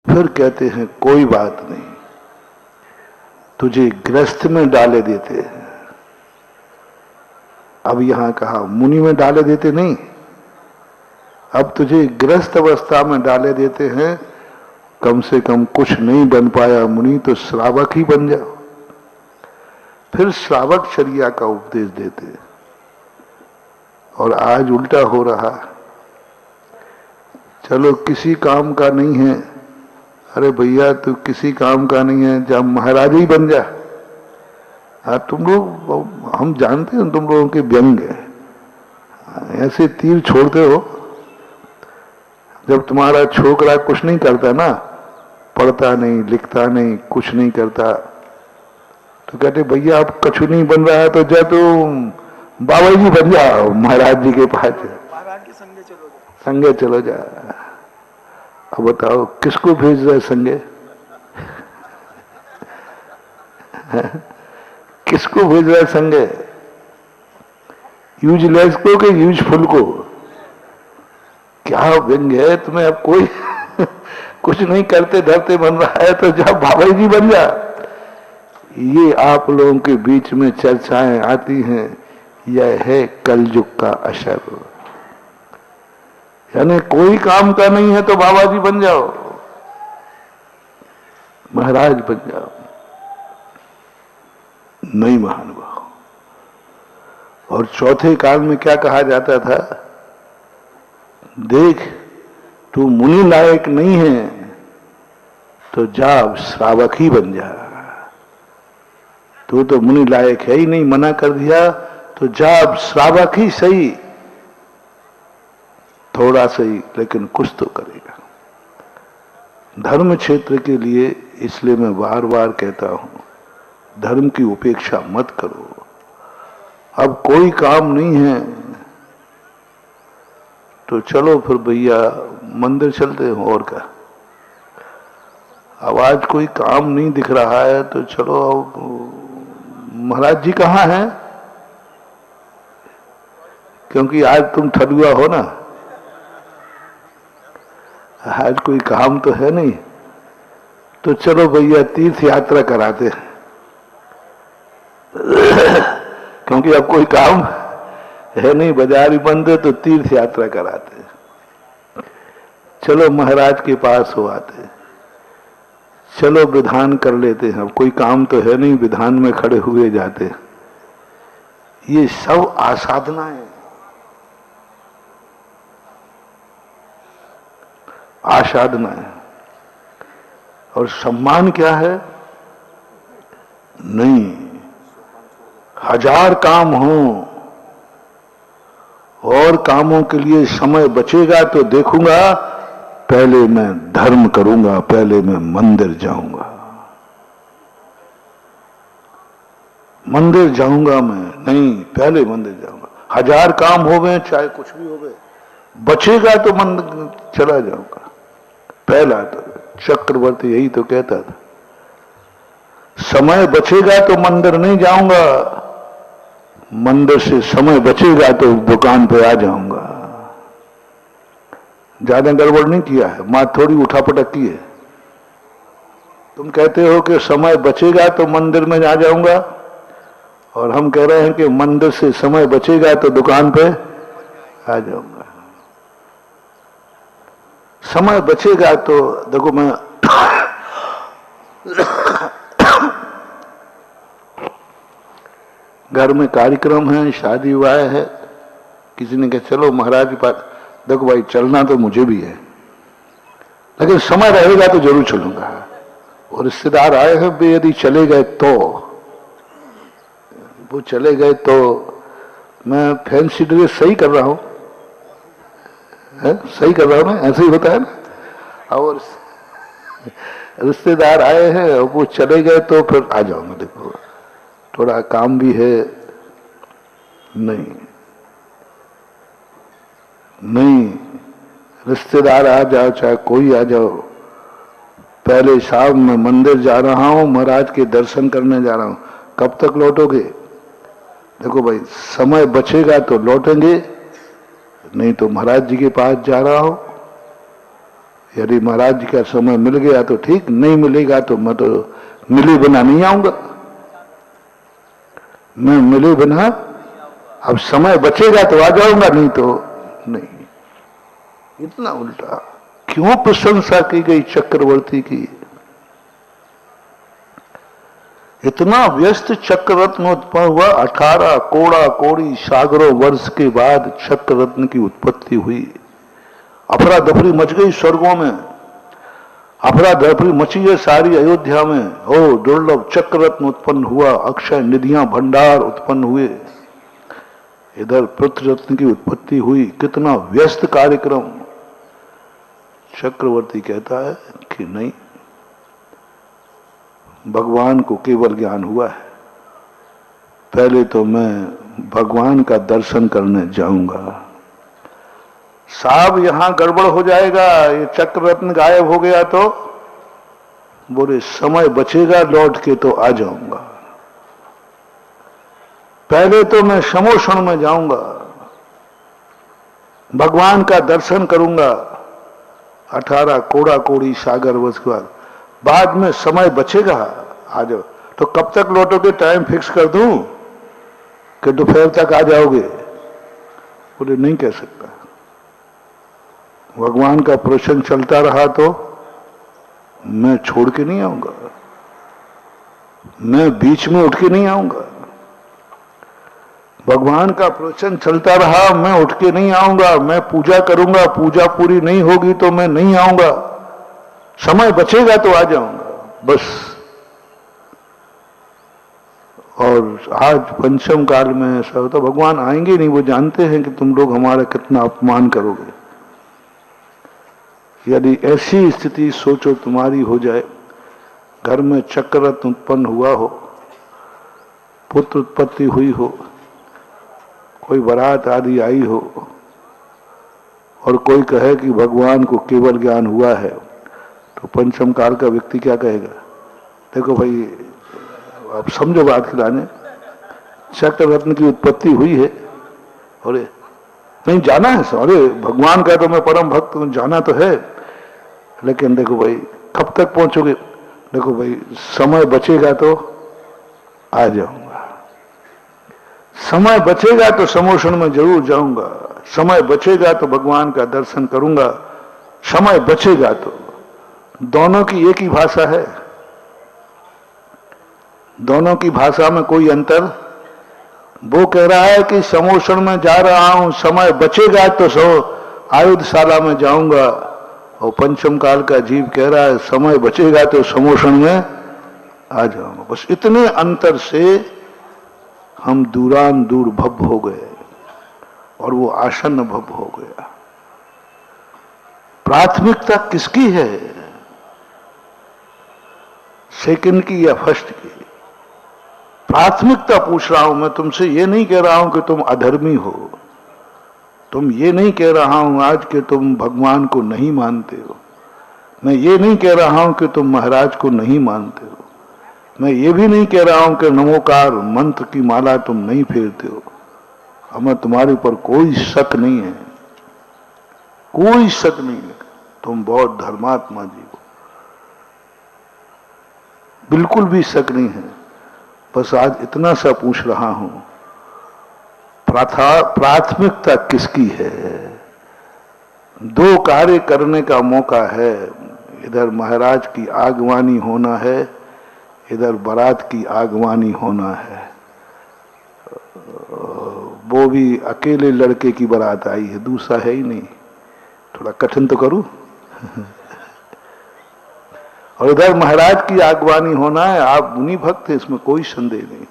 फिर कहते हैं कोई बात नहीं, तुझे ग्रस्त में डाले देते हैं। अब यहां कहा मुनि में डाले देते नहीं, अब तुझे ग्रस्त अवस्था में डाले देते हैं। कम से कम कुछ नहीं बन पाया मुनि तो श्रावक ही बन जाओ। फिर श्रावक चर्या का उपदेश देते हैं। और आज उल्टा हो रहा, चलो किसी काम का नहीं है, अरे भैया तू किसी काम का नहीं है, जब महाराज ही बन जा। तुम लोग, हम जानते हैं तुम लोगों के व्यंग है, ऐसे तीर छोड़ते हो। जब तुम्हारा छोकरा कुछ नहीं करता ना, पढ़ता नहीं लिखता नहीं कुछ नहीं करता, तो कहते भैया अब कछु नहीं बन रहा है तो जा तुम बाबा जी बन जाओ, महाराज जी के पास महाराज के संगे चलो जा। संगे चलो जा। अब बताओ किसको भेज रहे संगे? किसको भेज रहा है संगे? यूजलेस को कि यूजफुल को? क्या व्यंग है तुम्हें? अब कोई कुछ नहीं करते धरते बन रहा है तो जा बाबा जी बन जा। ये आप लोगों के बीच में चर्चाएं आती हैं, यह है कलयुग का असर। यानी कोई काम का नहीं है तो बाबा जी बन जाओ, महाराज बन जाओ। नहीं महानुभाव। और चौथे काल में क्या कहा जाता था? देख तू मुनि लायक नहीं है तो जा श्रावक ही बन जा। तू तो मुनि लायक है ही नहीं, मना कर दिया, तो जा अब श्रावक ही सही, थोड़ा सही लेकिन कुछ तो करेगा धर्म क्षेत्र के लिए। इसलिए मैं बार बार कहता हूं, धर्म की उपेक्षा मत करो। अब कोई काम नहीं है तो चलो फिर भैया मंदिर चलते हैं, और क्या। अब आज कोई काम नहीं दिख रहा है तो चलो, अब महाराज जी कहाँ हैं? क्योंकि आज तुम ठलुआ हो ना, आज कोई काम तो है नहीं, तो चलो भैया तीर्थ यात्रा कराते हैं। क्योंकि अब कोई काम है नहीं, बाजार ही बंद है, तो तीर्थ यात्रा कराते हैं। चलो महाराज के पास हो आते, चलो विधान कर लेते हैं। अब कोई काम तो है नहीं, विधान में खड़े हुए जाते हैं। ये सब आसाधनाएं, आसाधनाएं। और सम्मान क्या है? नहीं, हजार काम हो और कामों के लिए समय बचेगा तो देखूंगा, पहले मैं धर्म करूंगा, पहले मैं मंदिर जाऊंगा, मंदिर जाऊंगा मैं, नहीं पहले मंदिर जाऊंगा। हजार काम हो गए चाहे कुछ भी हो गए, बचेगा तो मंदिर चला जाऊंगा पहला। तो चक्रवर्ती यही तो कहता था, समय बचेगा तो मंदिर नहीं जाऊंगा, मंदिर से समय बचेगा तो दुकान पे आ जाऊंगा। ज्यादा गड़बड़ नहीं किया है, मां थोड़ी उठापटक की है। तुम कहते हो कि समय बचेगा तो मंदिर में आ जाऊंगा, और हम कह रहे हैं कि मंदिर से समय बचेगा तो दुकान पे आ जाऊंगा। समय बचेगा तो देखो, मैं घर में कार्यक्रम है, शादी विवाह है, किसी ने कहा चलो महाराज के पास, देखो भाई चलना तो मुझे भी है, लेकिन समय रहेगा तो जरूर चलूंगा। और रिश्तेदार आए हैं, वे यदि चले गए तो, वो चले गए तो मैं फैंसी ड्रेस सही कर रहा हूं, सही कर रहा हूं ना, ऐसे ही होता है ना। और रिश्तेदार आए हैं और वो चले गए तो फिर आ जाऊंगा, देखो थोड़ा काम भी है। नहीं नहीं, रिश्तेदार आ जाओ चाहे कोई आ जाओ, पहले साहब मैं मंदिर जा रहा हूं, महाराज के दर्शन करने जा रहा हूं। कब तक लौटोगे? देखो भाई, समय बचेगा तो लौटेंगे, नहीं तो महाराज जी के पास जा रहा हूं, यदि महाराज जी का समय मिल गया तो ठीक, नहीं मिलेगा तो मैं तो मिले बिना नहीं आऊंगा। मैं मिले बिना, अब समय बचेगा तो आ जाऊंगा, नहीं तो नहीं। इतना उल्टा क्यों प्रशंसा की गई चक्रवर्ती की? इतना व्यस्त चक्ररत्न उत्पन्न हुआ। 18 कोड़ा कोड़ी सागरों वर्ष के बाद चक्ररत्न की उत्पत्ति हुई। अफरा दफरी मच गई स्वर्गों में, अफरा दफरी मची है सारी अयोध्या में। ओ दुर्लभ चक्ररत्न उत्पन्न हुआ, अक्षय निधियां भंडार उत्पन्न हुए। इधर पृथ्वी की उत्पत्ति हुई। कितना व्यस्त कार्यक्रम। चक्रवर्ती कहता है कि नहीं, भगवान को केवल ज्ञान हुआ है, पहले तो मैं भगवान का दर्शन करने जाऊंगा। साहब यहां गड़बड़ हो जाएगा, ये चक्ररत्न गायब हो गया तो? बोले समय बचेगा लौट के तो आ जाऊंगा, पहले तो मैं समोषण में जाऊंगा, भगवान का दर्शन करूंगा। 18 कोड़ा कोड़ी सागर वर्ष के बाद में समय बचेगा, आ जाओ। तो कब तक लौटोगे? टाइम फिक्स कर दूं कि दोपहर तक आ जाओगे? बोले नहीं कह सकता। भगवान का प्रवचन चलता रहा तो मैं छोड़ के नहीं आऊंगा, मैं बीच में उठ के नहीं आऊंगा। भगवान का प्रवचन चलता रहा, मैं उठ के नहीं आऊंगा। मैं पूजा करूंगा, पूजा पूरी नहीं होगी तो मैं नहीं आऊंगा। समय बचेगा तो आ जाऊंगा, बस। और आज पंचम काल में ऐसा होता, भगवान आएंगे नहीं, वो जानते हैं कि तुम लोग हमारा कितना अपमान करोगे। यदि ऐसी स्थिति सोचो तुम्हारी हो जाए, घर में चक्ररत्न उत्पन्न हुआ हो, पुत्र उत्पत्ति हुई हो, कोई बारात आदि आई हो, और कोई कहे कि भगवान को केवल ज्ञान हुआ है, तो पंचम काल का व्यक्ति क्या कहेगा? देखो भाई, आप समझो बात खिलाने, चक्ररत्न की उत्पत्ति हुई है, और नहीं जाना है, अरे भगवान का तो मैं परम भक्त हूं, जाना तो है, लेकिन देखो भाई कब तक पहुंचोगे? देखो भाई समय बचेगा तो आ जाऊंगा, समय बचेगा तो समोषण में जरूर जाऊंगा, समय बचेगा तो भगवान का दर्शन करूंगा, समय बचेगा तो। दोनों की एक ही भाषा है, दोनों की भाषा में कोई अंतर। वो कह रहा है कि समोषण में जा रहा हूं, समय बचेगा तो आयुधशाला में जाऊंगा, और पंचम काल का जीव कह रहा है समय बचेगा तो समोषण में आ जाऊंगा। बस इतने अंतर से हम दूरान दूर भव हो गए, और वो आसन्न भव हो गया। प्राथमिकता किसकी है? सेकंड की या फर्स्ट की? प्राथमिकता पूछ रहा हूं मैं तुमसे। ये नहीं कह रहा हूं कि तुम अधर्मी हो, तुम ये नहीं कह रहा हूं आज कि तुम भगवान को नहीं मानते हो, मैं ये नहीं कह रहा हूं कि तुम महाराज को नहीं मानते हो, मैं ये भी नहीं कह रहा हूं कि नमोकार मंत्र की माला तुम नहीं फेरते हो। हमें तुम्हारे ऊपर कोई शक नहीं है, कोई शक नहीं है, तुम बहुत धर्मात्मा जीव हो, बिल्कुल भी शक नहीं है। बस आज इतना सा पूछ रहा हूं, प्राथमिकता किसकी है? दो कार्य करने का मौका है, इधर महाराज की आगवानी होना है, इधर बारात की आगवानी होना है। वो भी अकेले लड़के की बारात आई है, दूसरा है ही नहीं। थोड़ा कठिन तो करूं और इधर महाराज की आगवानी होना है। आप मुनि भक्त हैं, इसमें कोई संदेह नहीं,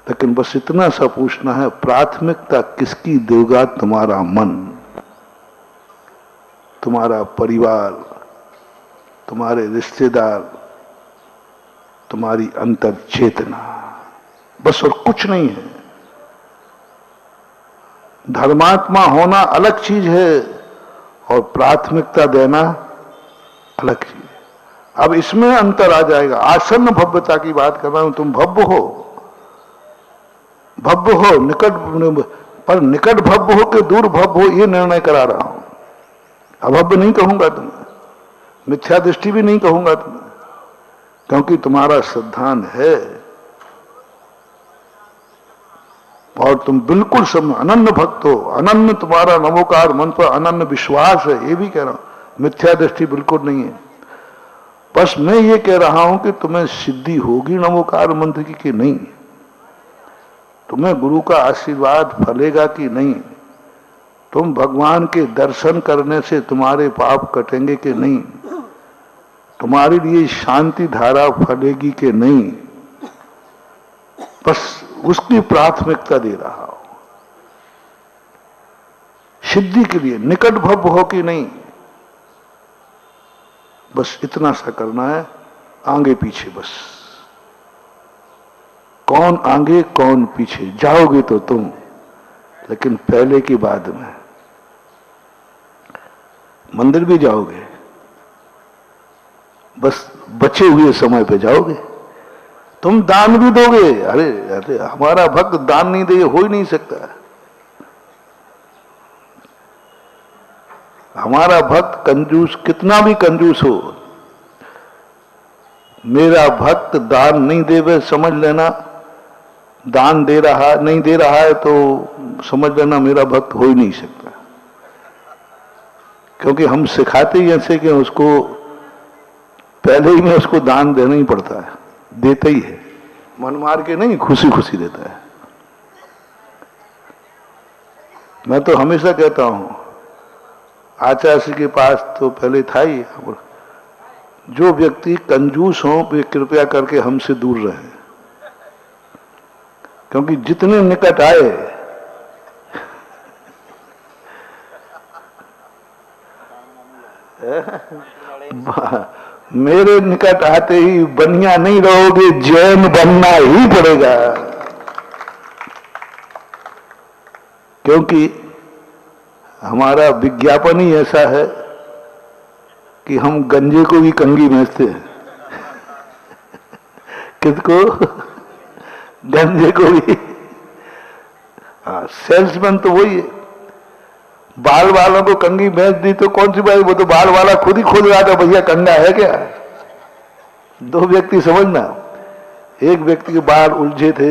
लेकिन बस इतना सा पूछना है, प्राथमिकता किसकी देगा? तुम्हारा मन, तुम्हारा परिवार, तुम्हारे रिश्तेदार, तुम्हारी अंतर चेतना, बस और कुछ नहीं है। धर्मात्मा होना अलग चीज है और प्राथमिकता देना अलग चीज है। अब इसमें अंतर आ जाएगा। आसन्न भव्यता की बात कर रहा हूं, तुम भव्य हो, भव्य हो निकट, पर निकट भव्य हो कि दूर भव्य हो, ये निर्णय करा रहा हूं। अभव्य नहीं कहूंगा तुम्हें, मिथ्या दृष्टि भी नहीं कहूंगा तुम्हें, क्योंकि तुम्हारा सिद्धांत है और तुम बिल्कुल सब अनन्य भक्त हो, अनन्य तुम्हारा नमोकार मंत्र अनन्य विश्वास है, ये भी कह रहा हूं, मिथ्या दृष्टि बिल्कुल नहीं है। बस मैं ये कह रहा हूं कि तुम्हें सिद्धि होगी नमोकार मंत्र की कि नहीं, तुम्हें गुरु का आशीर्वाद फलेगा कि नहीं, तुम भगवान के दर्शन करने से तुम्हारे पाप कटेंगे कि नहीं, तुम्हारे लिए शांति धारा फलेगी कि नहीं, बस उसकी प्राथमिकता दे रहा हो। सिद्धि के लिए निकट भव हो कि नहीं, बस इतना सा करना है, आगे पीछे बस, कौन आगे कौन पीछे, जाओगे तो तुम, लेकिन पहले की बाद में मंदिर भी जाओगे, बस बचे हुए समय पे जाओगे। तुम दान भी दोगे, अरे अरे हमारा भक्त दान नहीं दे, हो ही नहीं सकता। हमारा भक्त कंजूस कितना भी कंजूस हो, मेरा भक्त दान नहीं देवे समझ लेना, दान दे रहा नहीं दे रहा है तो समझ लेना मेरा भक्त हो ही नहीं सकता, क्योंकि हम सिखाते ही ऐसे कि उसको पहले ही में उसको दान देना ही पड़ता है, देता ही है, मन मार के नहीं, खुशी खुशी देता है। मैं तो हमेशा कहता हूं, आचार्य के पास तो पहले था ही, जो व्यक्ति कंजूस हो वे कृपया करके हमसे दूर रहे, क्योंकि जितने निकट आए मेरे निकट आते ही बनिया नहीं रहोगे, जैन बनना ही पड़ेगा, क्योंकि हमारा विज्ञापन ही ऐसा है कि हम गंजे को भी कंगी बेचते हैं। किसको? गंजे को भी। हाँ, सेल्समैन तो वही है। बाल वालों को कंगी बेच दी तो कौन सी बात, वो तो बाल वाला खुद ही खोज रहा था, भैया कंगा है क्या। दो व्यक्ति समझना, एक व्यक्ति के बाल उलझे थे,